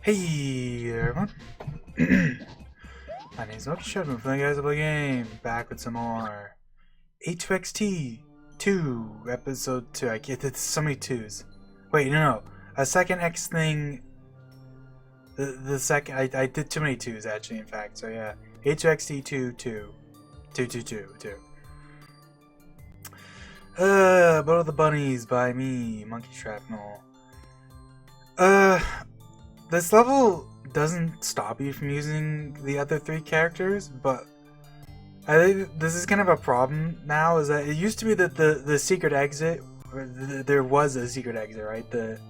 Hey everyone, my name's Monkey Shut. I'm playing guys of a game. Back with some more A2XT2 episode 2. I get it's so many twos. Wait, no. A second X thing. The second I did too many twos actually. In fact, so yeah, A2XT2 2. Boat of the Bunnies by me, Monkey Shrapnel. This level doesn't stop you from using the other three characters, but I think this is kind of a problem now, is that it used to be that the secret exit, there was a secret exit, right? The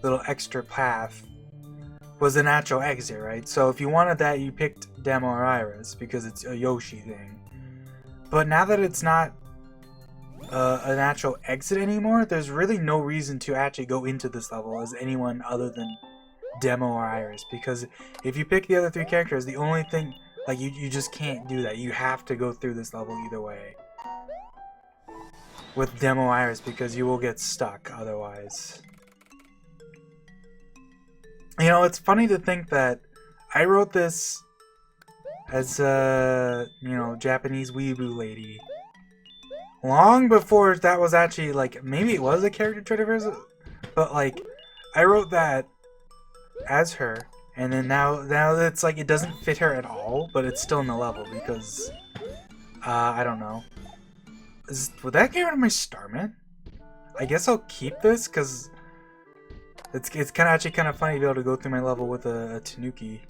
little extra path was an actual exit, right? So if you wanted that, you picked Demo or Iris, because it's a Yoshi thing. But now that it's not an actual exit anymore, there's really no reason to actually go into this level as anyone other than Demo or Iris, because if you pick the other three characters, the only thing, like, you just can't do that. You have to go through this level either way with Demo or Iris, because you will get stuck otherwise. You know, it's funny to think that I wrote this as a, you know, Japanese weeboo lady long before that was actually, like, maybe it was a character trait of hers, but, like, I wrote that as her, and then now it's like it doesn't fit her at all, but it's still in the level because I don't know. Would that get rid of my Starman? I guess I'll keep this because it's kind of actually kind of funny to be able to go through my level with a Tanuki.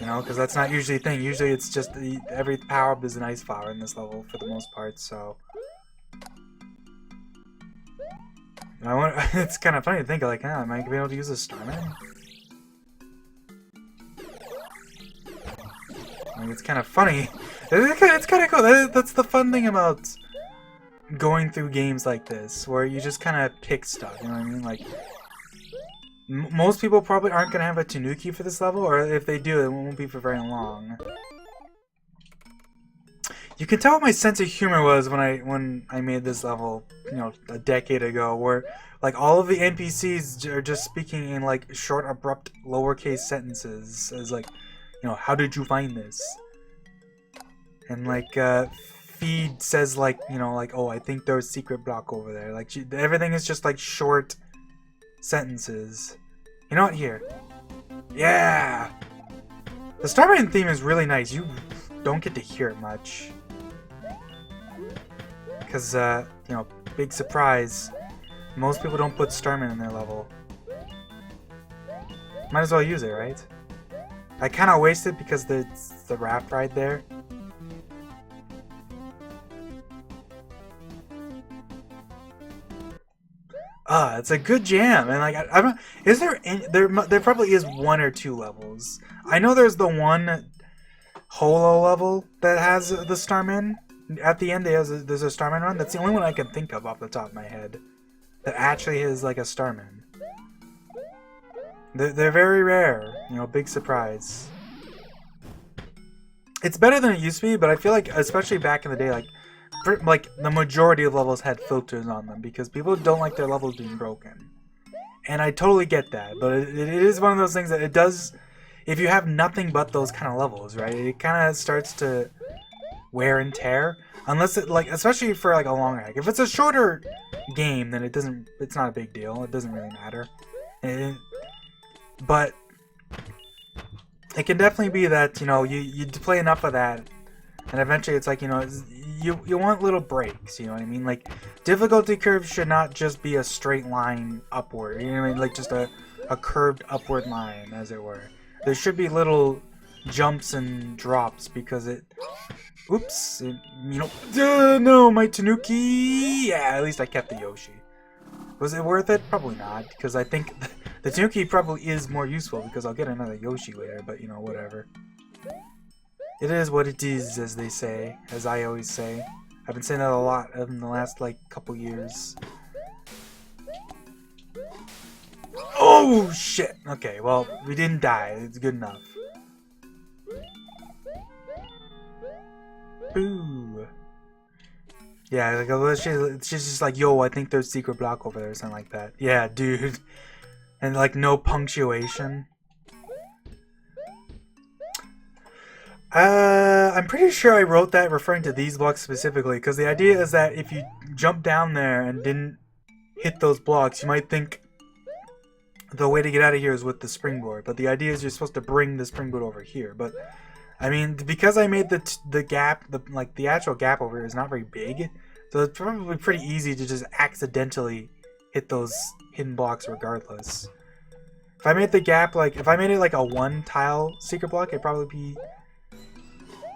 You know, because that's not usually a thing. Usually it's just every power up is an ice flower in this level for the most part. So it's kind of funny to think, like, am I gonna be able to use a Starman? Like, it's kind of funny. It's kind of cool. That's the fun thing about going through games like this, where you just kind of pick stuff. You know what I mean? Like, most people probably aren't gonna have a Tanuki for this level, or if they do, it won't be for very long. You can tell what my sense of humor was when I made this level, you know, a decade ago, where like all of the NPCs are just speaking in like short, abrupt, lowercase sentences, as like, you know, how did you find this? And like Feed says like, you know, like, oh, I think there's a secret block over there. Like everything is just like short sentences. You know what? Here, yeah, the Starman theme is really nice. You don't get to hear it much. Because, you know, big surprise, most people don't put Starman in their level. Might as well use it, right? I kind of wasted because there's the raft ride there. It's a good jam, and like, I don't. Is there any, there probably is one or two levels. I know there's the one Holo level that has the Starman. At the end, there's a Starman run. That's the only one I can think of off the top of my head that actually is like a Starman. They're very rare, you know, big surprise. It's better than it used to be, but I feel like, especially back in the day, like the majority of levels had filters on them because people don't like their levels being broken. And I totally get that, but it is one of those things that it does, if you have nothing but those kind of levels, right, it kind of starts to wear and tear, unless it, like, especially for like a long hack. If it's a shorter game, then it's not a big deal. It doesn't really matter. But it can definitely be that, you know, you play enough of that, and eventually it's like, you know, you want little breaks. You know what I mean? Like, difficulty curves should not just be a straight line upward. You know what I mean? Like just a curved upward line, as it were. There should be little jumps and drops because it. Oops, you know, no, my Tanuki! Yeah, at least I kept the Yoshi. Was it worth it? Probably not, because I think the Tanuki probably is more useful, because I'll get another Yoshi later, but, you know, whatever. It is what it is, as they say, as I always say. I've been saying that a lot in the last, like, couple years. Oh, shit! Okay, well, we didn't die. It's good enough. Ooh. Yeah, like she's just like, yo, I think there's a secret block over there or something like that. Yeah, dude. And like no punctuation. I'm pretty sure I wrote that referring to these blocks specifically, because the idea is that if you jump down there and didn't hit those blocks, you might think the way to get out of here is with the springboard. But the idea is you're supposed to bring the springboard over here. But I mean, because I made the gap, the actual gap over here is not very big, so it's probably pretty easy to just accidentally hit those hidden blocks regardless. If I made the gap if I made it like a 1-tile secret block, it'd probably be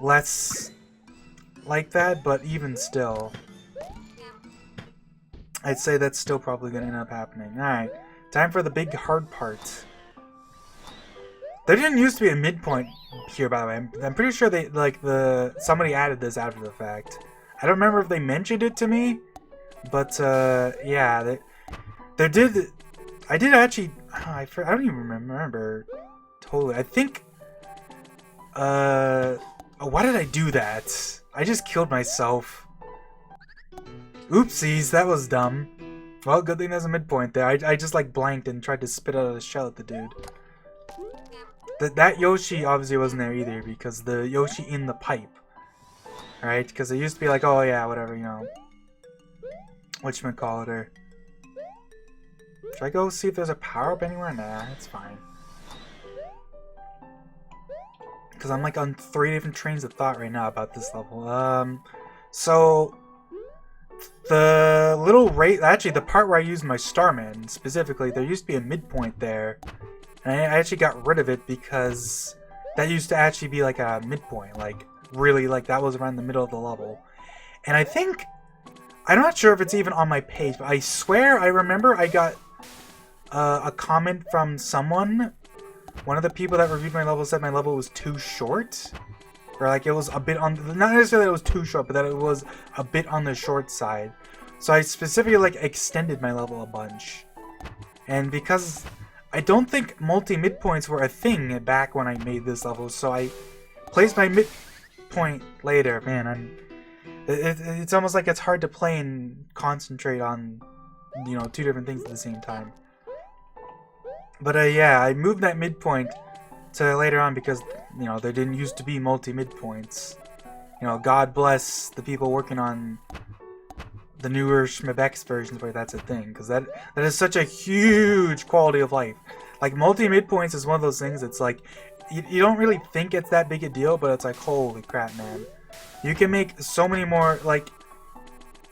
less like that, but even still, I'd say that's still probably gonna end up happening. Alright, time for the big hard part. There didn't used to be a midpoint here, by the way. I'm pretty sure they somebody added this after the fact. I don't remember if they mentioned it to me, but yeah, they did. I did actually. I don't even remember totally. I think. Oh, why did I do that? I just killed myself. Oopsies, that was dumb. Well, good thing there's a midpoint there. I just blanked and tried to spit out a shell at the dude. That Yoshi obviously wasn't there either, because the Yoshi in the pipe. Right? Because it used to be like, oh yeah, whatever, you know. Whatchamacallit. Should I go see if there's a power-up anywhere? Nah, it's fine. Because I'm on 3 different trains of thought right now about this level. So the little actually the part where I used my Starman specifically, there used to be a midpoint there. And I actually got rid of it because that used to actually be like a midpoint. Really, that was around the middle of the level. And I think, I'm not sure if it's even on my page, but I swear I remember I got a comment from someone. One of the people that reviewed my level said my level was too short. Or it was a bit on, not necessarily that it was too short, but that it was a bit on the short side. So I specifically extended my level a bunch. And because I don't think multi-midpoints were a thing back when I made this level, so I placed my midpoint later. Man, it's almost like it's hard to play and concentrate on, 2 different things at the same time. But yeah, I moved that midpoint to later on because, there didn't used to be multi-midpoints. God bless the people working on the newer Schmebex versions where that's a thing, because that is such a huge quality of life. Multi-midpoints is one of those things that's you don't really think it's that big a deal, but it's holy crap, man. You can make so many more, it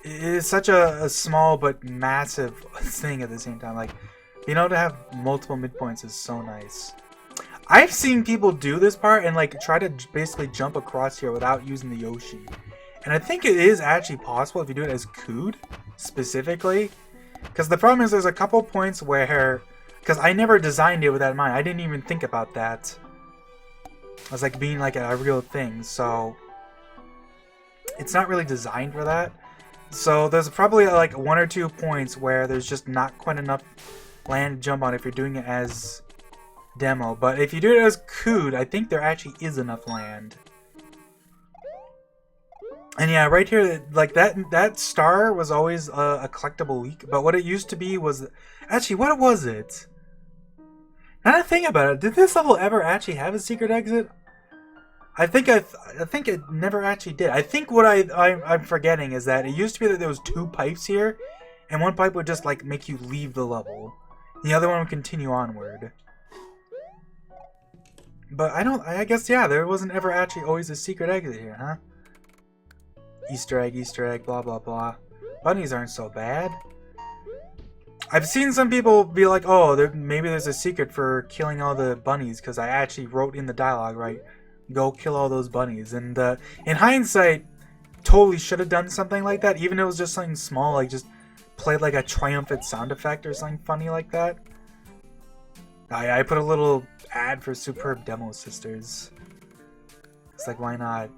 is such a small but massive thing at the same time. To have multiple midpoints is so nice. I've seen people do this part and try to basically jump across here without using the Yoshi. And I think it is actually possible if you do it as Cood, specifically. Because the problem is there's a couple points where, because I never designed it with that in mind. I didn't even think about that as being a real thing. So it's not really designed for that. So there's probably 1 or 2 points where there's just not quite enough land to jump on if you're doing it as demo. But if you do it as Cood, I think there actually is enough land. And yeah, right here, that star was always a collectible leak. But what it used to be was, actually, what was it? Now that I think about it, did this level ever actually have a secret exit? I think it never actually did. I think what I'm forgetting is that it used to be that there was 2 pipes here, and one pipe would just make you leave the level. The other one would continue onward. But I guess, yeah, there wasn't ever actually always a secret exit here, huh? Easter egg, blah, blah, blah. Bunnies aren't so bad. I've seen some people be like, oh, maybe there's a secret for killing all the bunnies, because I actually wrote in the dialogue, right? Go kill all those bunnies. And in hindsight, totally should have done something like that, even if it was just something small, just played a triumphant sound effect or something funny like that. I put a little ad for Superb Demo Sisters. It's why not?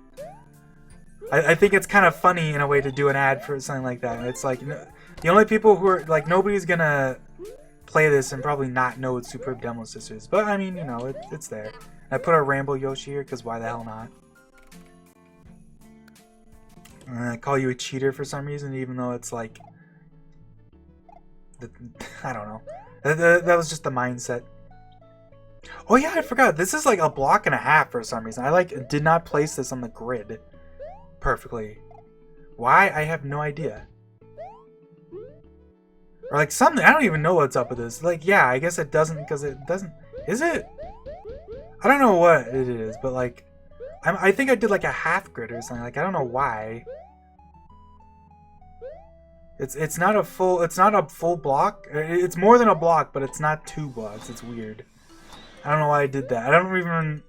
I think it's kind of funny in a way to do an ad for something like that. It's the only people who are nobody's gonna play this and probably not know it's Superb Demo Sisters. But I mean, it's there. I put a Rambo Yoshi here because why the hell not? And I call you a cheater for some reason, even though it's I don't know. That was just the mindset. Oh yeah, I forgot. This is like a block and a half for some reason. I like did not place this on the grid perfectly. Why? I have no idea. Or like something. I don't even know what's up with this. Like, yeah, I guess it doesn't because it doesn't. Is it? I don't know what it is, but like, I think I did like a half grid or something. Like, I don't know why. It's not a full block. It's more than a block, but it's not 2 blocks. It's weird. I don't know why I did that. I don't even.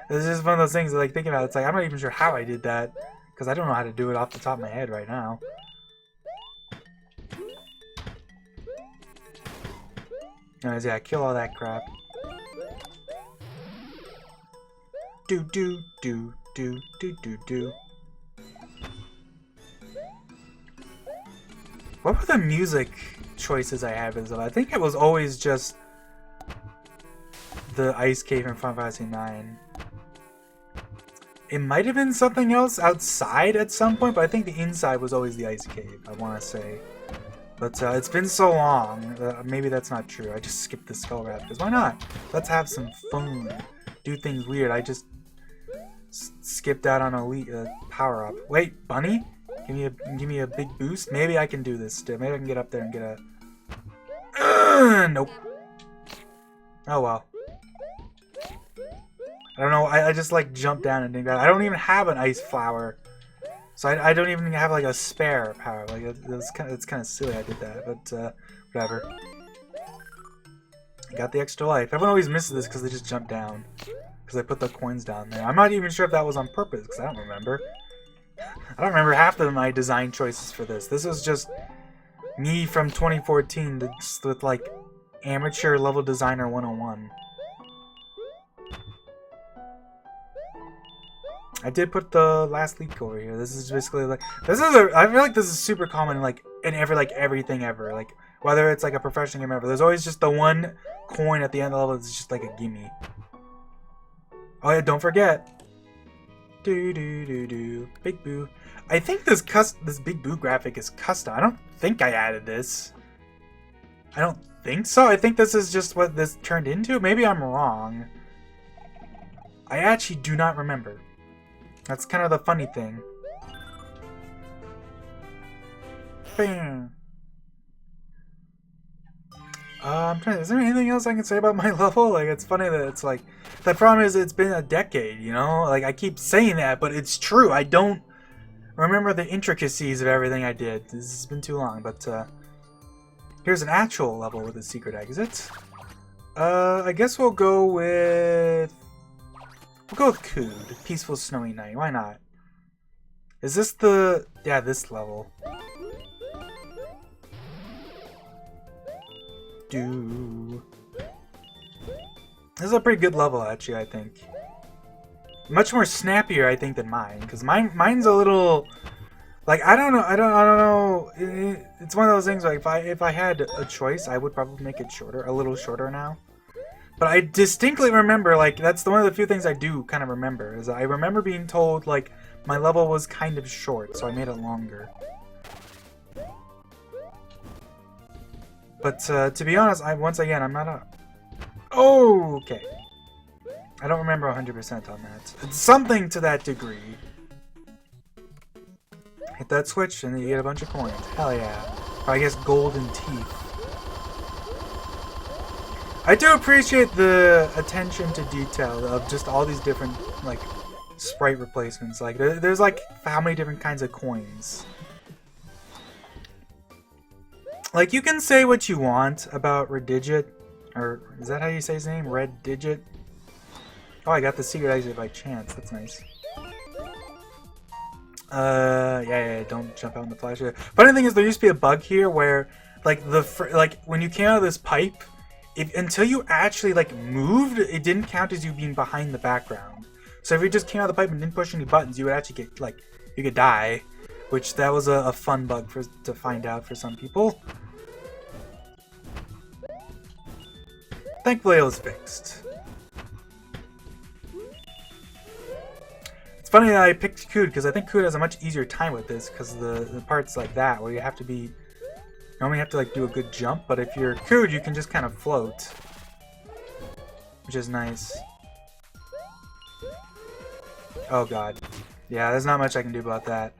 It's just one of those things that, like, thinking about it, it's like I'm not even sure how I did that because I don't know how to do it off the top of my head right now. Anyways, yeah, kill all that crap. Do do do do do do do. What were the music choices I had as well? I think it was always just the ice cave in Final Fantasy 9. It might have been something else outside at some point, but I think the inside was always the ice cave, I want to say. But it's been so long, maybe that's not true. I just skipped the skull wrap, because why not? Let's have some fun. Do things weird. I just skipped out on a power up. Wait, bunny? Give me a big boost. Maybe I can do this still. Maybe I can get up there and get a. Nope. Oh well. I don't know. I just like jumped down and did that. I don't even have an ice flower, so I don't even have like a spare power. Like it's kind of silly I did that, but whatever. I got the extra life. Everyone always misses this because they just jump down because I put the coins down there. I'm not even sure if that was on purpose because I don't remember. I don't remember half of my design choices for this. This was just me from 2014 just with like amateur level designer 101. I did put the last leak over here. This is basically like I feel like this is super common like in everything ever. Like whether it's like a professional game ever, there's always just the one coin at the end of the level that's just like a gimme. Oh yeah, don't forget. Do do do do. Big Boo. I think this Big Boo graphic is custom. I don't think I added this. I don't think so. I think this is just what this turned into. Maybe I'm wrong. I actually do not remember. That's kind of the funny thing. Bam. I'm trying. Is there anything else I can say about my level? Like, it's funny that it's like the problem is it's been a decade. You know, like I keep saying that, but it's true. I don't remember the intricacies of everything I did. This has been too long. But here's an actual level with a secret exit. I guess we'll go with Cood. Peaceful Snowy Night. Why not? Is this the this level? This is a pretty good level, actually. I think much more snappier, I think, than mine. Because mine's a little like I don't know. It's one of those things. Like if I had a choice, I would probably make it shorter, a little shorter now. But I distinctly remember, like that's one of the few things I do kind of remember is I remember being told like my level was kind of short, so I made it longer. But to be honest, once again, I'm not a... Oh, okay. I don't remember 100% on that. It's something to that degree. Hit that switch and then you get a bunch of coins. Hell yeah. Or I guess golden teeth. I do appreciate the attention to detail of just all these different, like, sprite replacements. Like, there's like, how many different kinds of coins? Like, you can say what you want about Redigit, or is that how you say his name? Red Digit? Oh, I got the secret exit by chance. That's nice. Yeah, don't jump out in the flash. Funny thing is, there used to be a bug here where, like, when you came out of this pipe, until you actually, like, moved, it didn't count as you being behind the background. So if you just came out of the pipe and didn't push any buttons, you would actually get, like, you could die. Which, that was a fun bug to find out for some people. Thankfully, it was fixed. It's funny that I picked Cood, because I think Cood has a much easier time with this, because the parts like that, where you have to be normally have to like do a good jump, but if you're Cood, you can just kind of float, which is nice. Oh god. Yeah, there's not much I can do about that.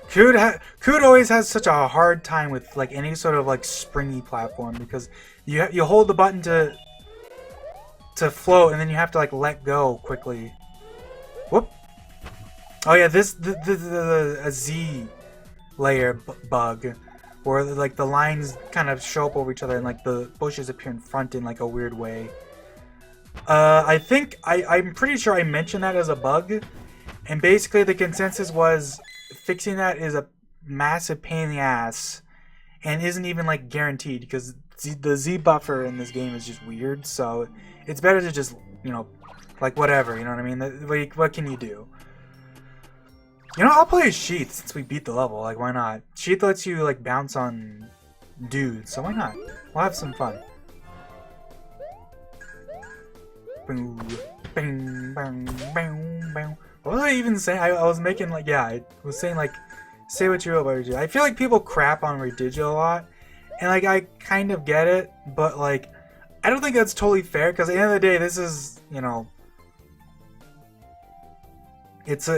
Cood always has such a hard time with like any sort of like springy platform because you hold the button to float and then you have to like let go quickly. Whoop. Oh yeah, a Z layer bug where like the lines kind of show up over each other and like the bushes appear in front in like a weird way. I'm pretty sure I mentioned that as a bug, and basically the consensus was fixing that is a massive pain in the ass and isn't even like guaranteed because the Z buffer in this game is just weird, so it's better to just, you know, like whatever, you know what I mean? Like, what can you do? You know, I'll play as Sheath since we beat the level, like why not? Sheath lets you like bounce on dudes, so why not? We'll have some fun. Bing, bang, bang, bang. What was I even saying? I was making like, yeah, I was saying like, say what you will about Redigital. I feel like people crap on Redigital a lot, and like I kind of get it, but like I don't think that's totally fair because at the end of the day, this is, you know, it's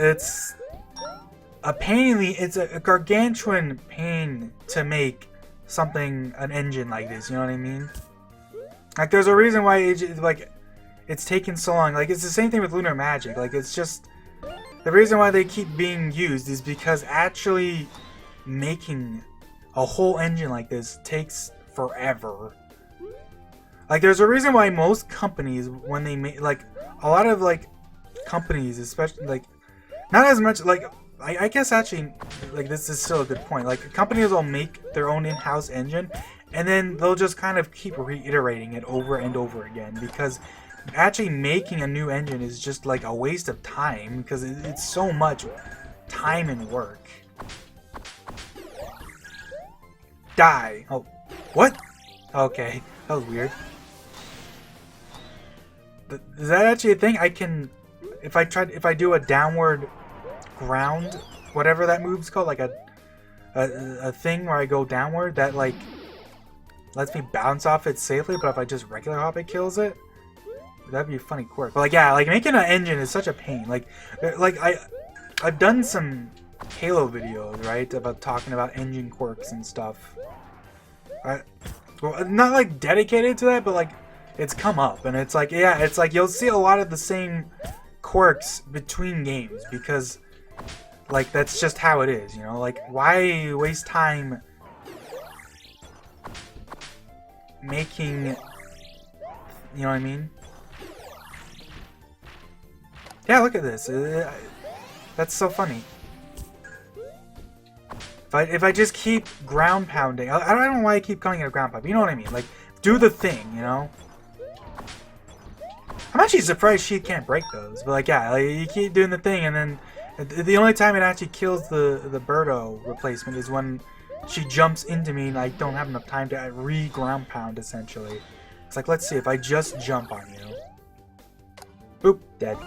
a pain. It's a gargantuan pain to make something, an engine like this. You know what I mean? Like there's a reason why it's taken so long. Like it's the same thing with Lunar Magic. Like it's just the reason why they keep being used is because actually making a whole engine like this takes forever. Like there's a reason why most companies, when they make like a lot of like companies, especially like not as much like I guess actually like this is still a good point. Like companies will make their own in-house engine and then they'll just kind of keep reiterating it over and over again because actually making a new engine is just like a waste of time because it's so much time and work. Die. Oh, what? Okay, that was weird. Is that actually a thing? I can, if I do a downward ground, whatever that move's called, like a thing where I go downward, that like lets me bounce off it safely, but if I just regular hop it kills it? That'd be a funny quirk. But like yeah, like making an engine is such a pain. Like I've done some Halo videos, right, about talking about engine quirks and stuff. Well, not like dedicated to that, but like it's come up, and it's like, yeah, it's like you'll see a lot of the same quirks between games because like that's just how it is, you know? Like why waste time making, you know what I mean? Yeah, look at this. That's so funny. If I just keep ground pounding, I don't know why I keep calling it a ground pound, but you know what I mean? Like, do the thing, you know? I'm actually surprised she can't break those, but like, yeah, like, you keep doing the thing, and then the only time it actually kills the Birdo replacement is when she jumps into me and I don't have enough time to re-ground pound, essentially. It's like, let's see, if I just jump on you. Boop, dead.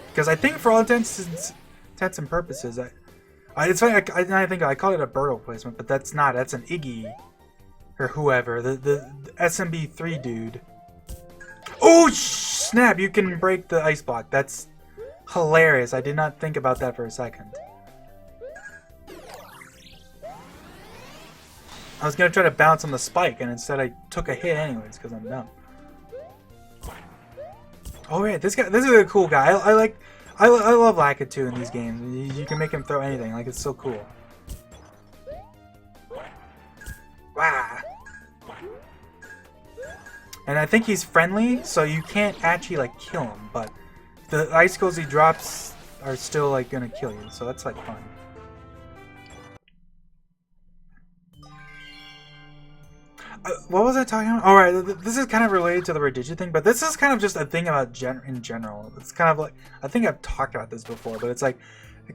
Because I think for all intents and purposes, it's funny, I think I called it a Birdo replacement, but that's not. That's an Iggy or whoever, the SMB3 dude. Oh snap! You can break the ice block. That's hilarious. I did not think about that for a second. I was gonna try to bounce on the spike, and instead I took a hit anyways because I'm dumb. Oh yeah, this is a cool guy. I love A2XT2 in these games. You can make him throw anything. Like, it's so cool. Wow. And I think he's friendly, so you can't actually like kill him, but the icicles he drops are still like gonna kill you, so that's like fun. What was I talking about? Alright, this is kind of related to the Redigital thing, but this is kind of just a thing about in general. It's kind of like, I think I've talked about this before, but it's like,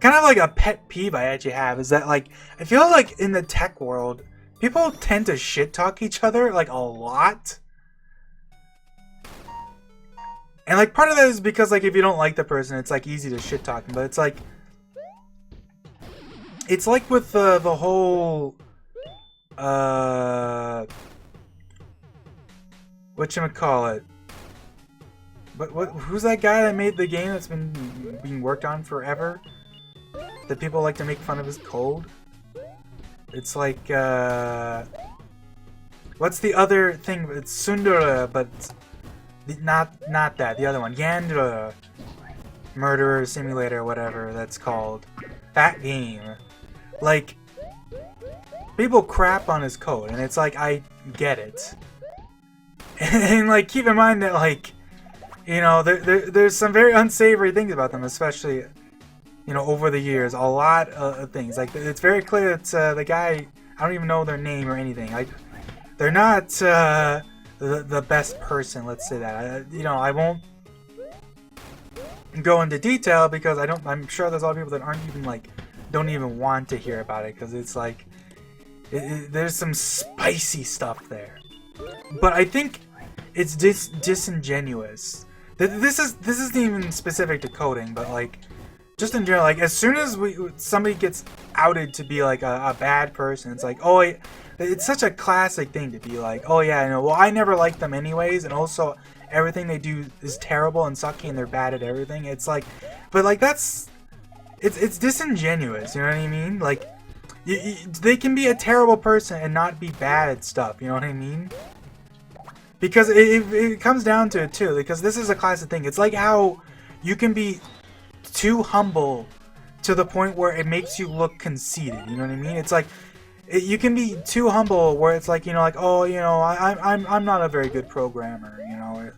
kind of like a pet peeve I actually have, is that like, I feel like in the tech world, people tend to shit talk each other like a lot. And like part of that is because like if you don't like the person, it's like easy to shit talk them, but it's like with the whole Whatchamacallit? Who's that guy that made the game that's been being worked on forever? That people like to make fun of his code? It's like, what's the other thing? It's Sundara, but not that. The other one. Yandra. Murderer Simulator, whatever that's called. That game. Like, people crap on his code, and it's like, I get it. And, like, keep in mind that, like, you know, there's some very unsavory things about them, especially, you know, over the years. A lot of things. Like, it's very clear that the guy, I don't even know their name or anything. Like, they're not the best person, let's say that. You know, I won't go into detail because I'm sure there's a lot of people that aren't even, like, don't even want to hear about it because it's like, there's some spicy stuff there. But I think it's disingenuous. This isn't even specific to coding, but like, just in general, like as soon as somebody gets outed to be like a bad person, it's like, oh, it's such a classic thing to be like, oh yeah, I know. Well, I never liked them anyways, and also everything they do is terrible and sucky, and they're bad at everything. It's like, but like it's disingenuous. You know what I mean? Like, they can be a terrible person and not be bad at stuff. You know what I mean? Because it comes down to it too, because this is a classic thing. It's like how you can be too humble to the point where it makes you look conceited. You know what I mean? It's like you can be too humble where it's like, you know, like, oh, you know, I'm not a very good programmer. You know,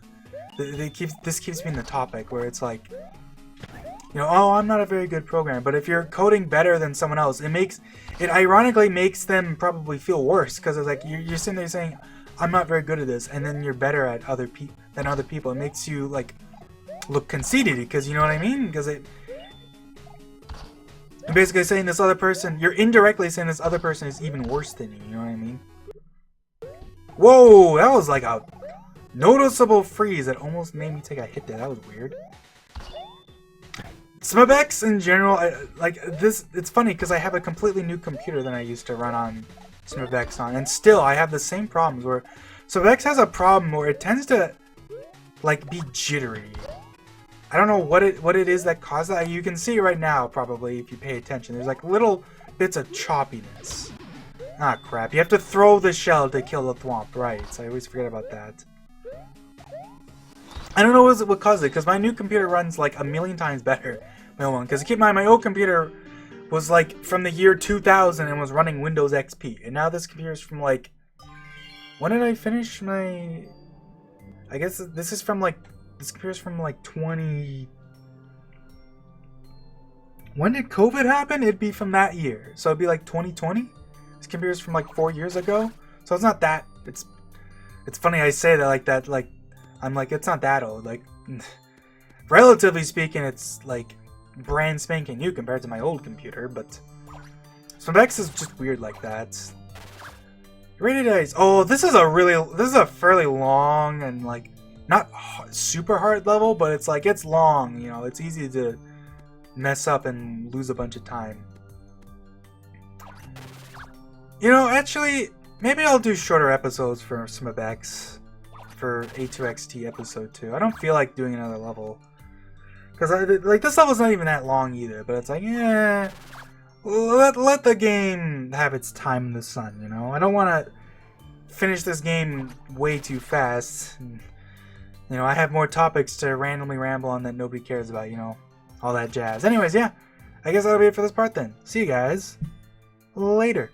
this keeps being the topic where it's like, you know, oh, I'm not a very good programmer. But if you're coding better than someone else, it ironically makes them probably feel worse because it's like you're sitting there saying, I'm not very good at this, and then you're better at other people. It makes you like look conceited because, you know what I mean? Because you're basically saying this other person, you're indirectly saying this other person is even worse than you. You know what I mean? Whoa, that was like a noticeable freeze that almost made me take a hit there. That was weird. SMBX in general, like this, it's funny because I have a completely new computer than I used to run on SMBX on, and still I have the same problems where SMBX has a problem where it tends to like be jittery. I don't know what it is that causes that. You can see right now probably if you pay attention. There's like little bits of choppiness. Ah crap! You have to throw the shell to kill the thwomp, right? So I always forget about that. I don't know what caused it because my new computer runs like a million times better. My old one, because keep in mind my old computer was like from the year 2000 and was running Windows XP, and now this computer is from like, when did I finish my? I guess this computer's from like 20. When did COVID happen? It'd be from that year, so it'd be like 2020. This computer's from like 4 years ago, so it's not that. It's funny I say that like that. Like I'm like, it's not that old. Like relatively speaking, it's like brand spanking new compared to my old computer, but SMBX is just weird like that. Rated Ice. Oh, this is a fairly long and like not super hard level, but it's like it's long. You know, it's easy to mess up and lose a bunch of time. You know, actually, maybe I'll do shorter episodes for SMBX for A2XT episode 2. I don't feel like doing another level. Because like this level's not even that long either, but it's like, yeah, let the game have its time in the sun, you know? I don't want to finish this game way too fast. And, you know, I have more topics to randomly ramble on that nobody cares about, you know, all that jazz. Anyways, yeah, I guess that'll be it for this part then. See you guys later.